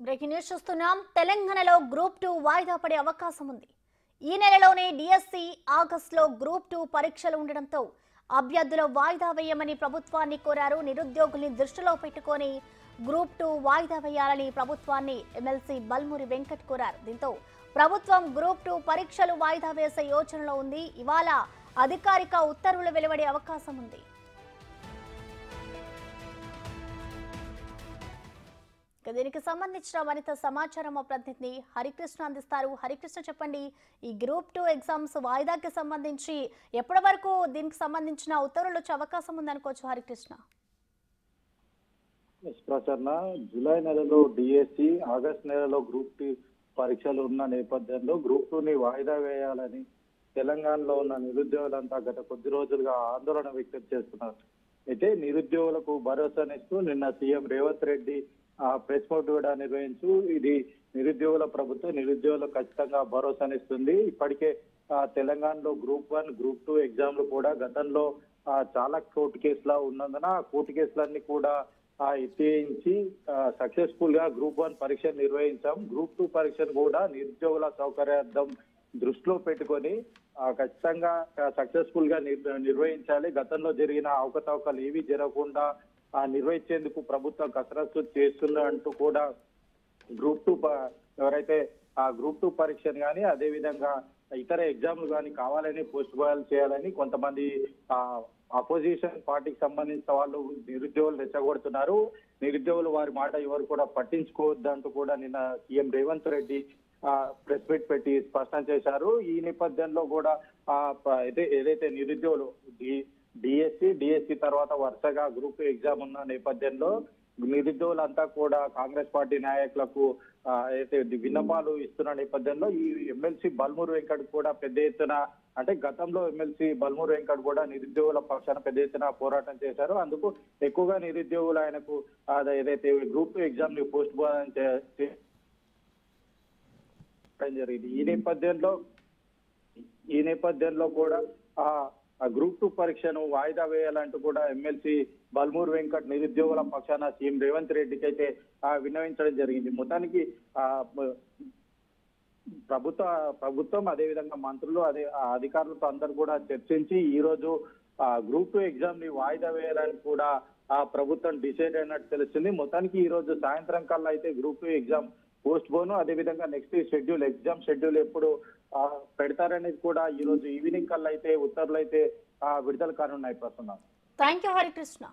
Breaking news చూస్తున్నాం. తెలంగాణలో group 2 వాయిదా పడే అవకాశం ఉంది. ఈ నెలలోనే డిఎస్సి, ఆగస్టులో గ్రూప్ 2 పరీక్షలు ఉండడంతో అభ్యర్థుల వాయిదా వేయమని ప్రభుత్వాన్ని కోరారు. నిరుద్యోగుల్ని దృష్టిలో పెట్టుకొని గ్రూప్ 2 వాయిదా వేయాలని ప్రభుత్వాన్ని ఎమ్మెల్సీ బల్మూరి వెంకట్ కోరారు. దీంతో ప్రభుత్వం గ్రూప్ 2 పరీక్షలు వాయిదా వేసే యోచనలో ఉంది. ఇవాళ అధికారిక ఉత్తర్వులు వెలువడే అవకాశం ఉంది. దీనికి సంబంధించిన మరింత సమాచారం మా ప్రతినిధి హరికృష్ణ అందిస్తారు. హరికృష్ణ, చెప్పండి, ఈ గ్రూప్ 2 ఎగ్జామ్స్ వాయిదాకి సంబంధించి ఎప్పటి వరకు దీనికి సంబంధించిన ఉత్తర్వులు వచ్చే అవకాశం ఉందనుకోవచ్చు? హరికృష్ణ, ప్రసన్న, జూలై నెలలో డిఎస్సి, ఆగస్టు నెలలో గ్రూప్ 2 పరీక్షలు ఉన్న నేపథ్యంలో గ్రూప్ 2ని వాయిదా వేయాలని తెలంగాణలో ఉన్న నిరుద్యోగులంతా గత కొద్ది రోజులుగా ఆందోళన వ్యక్తం చేస్తున్నారు. అయితే నిరుద్యోగులకు భరోసానిస్తూ నిన్న CM Revanth Reddy press note కూడా నిర్వహించు ఇది నిరుద్యోగుల ప్రభుత్వం, నిరుద్యోగులకు ఖచ్చితంగా భరోసానిస్తుంది. ఇప్పటికే తెలంగాణలో గ్రూప్ 1, గ్రూప్ 2 ఎగ్జామ్లు కూడా గతంలో చాలా కోర్టు కేసులా ఉన్నందున ఆ కోర్టు కేసులన్నీ కూడా ఎత్తించి సక్సెస్ఫుల్ గా గ్రూప్ 1 పరీక్ష నిర్వహించాం. గ్రూప్ 2 పరీక్షను కూడా నిరుద్యోగుల సౌకర్యార్థం దృష్టిలో పెట్టుకొని ఖచ్చితంగా సక్సెస్ఫుల్ గా నిర్వహించాలి. గతంలో జరిగిన అవకతవకలు ఏవి జరగకుండా నిర్వహించేందుకు ప్రభుత్వం కసరత్తు చేస్తున్నట్టు కూడా గ్రూప్ 2 ఎవరైతే ఆ గ్రూప్ 2 పరీక్షను కానీ అదే విధంగా ఇతర ఎగ్జామ్లు కానీ కావాలని పోస్ట్ పోన్ చేయాలని కొంతమంది అపోజిషన్ పార్టీకి సంబంధించిన వాళ్ళు నిరుద్యోగులు రెచ్చగొడుతున్నారు. నిరుద్యోగులు వారి మాట ఎవరు కూడా పట్టించుకోవద్దంటూ కూడా నిన్న CM Revanth Reddy press meet పెట్టి స్పష్టం చేశారు. ఈ నేపథ్యంలో కూడా ఏదైతే నిరుద్యోగులు డిఎస్సి తర్వాత వరుసగా గ్రూప్ 2 ఎగ్జామ్ ఉన్న నేపథ్యంలో నిరుద్యోగులంతా కూడా కాంగ్రెస్ పార్టీ నాయకులకు అయితే విన్నపాలు ఇస్తున్న నేపథ్యంలో ఈ ఎమ్మెల్సీ బల్మూరి వెంకట్ కూడా పెద్ద ఎత్తున, అంటే గతంలో ఎమ్మెల్సీ బల్మూరి వెంకట్ కూడా నిరుద్యోగుల పక్షాన పెద్ద ఎత్తున పోరాటం చేశారు. అందుకు ఎక్కువగా నిరుద్యోగులు ఆయనకు ఏదైతే గ్రూప్ 2 ఎగ్జామ్ ని పోస్ట్ పోన్ చేయడం జరిగింది. ఈ నేపథ్యంలో కూడా ఆ గ్రూప్ 2 పరీక్షను వాయిదా వేయాలంటూ కూడా ఎమ్మెల్సీ బల్మూరి వెంకట్ నిరుద్యోగుల పక్షాన సీఎం రేవంత్ రెడ్డికి అయితే విన్నవించడం జరిగింది. మొత్తానికి ప్రభుత్వం అదేవిధంగా మంత్రులు అధికారులతో అందరూ కూడా చర్చించి ఈ రోజు గ్రూప్ 2 ఎగ్జామ్ ని వాయిదా వేయాలని కూడా ప్రభుత్వం డిసైడ్ అయినట్టు తెలుస్తుంది. మొత్తానికి ఈ రోజు సాయంత్రం కల్లా అయితే గ్రూప్ 2 ఎగ్జామ్ పోస్ట్ పోను, అదేవిధంగా నెక్స్ట్ ఎగ్జామ్ షెడ్యూల్ ఎప్పుడు పెడతారనేది కూడా ఈ రోజు ఈవినింగ్ కల్లా అయితే ఉత్తర్వులు అయితే విడుదల కానున్నాయి. ప్రస్తుతం థ్యాంక్ యూ హరికృష్ణ.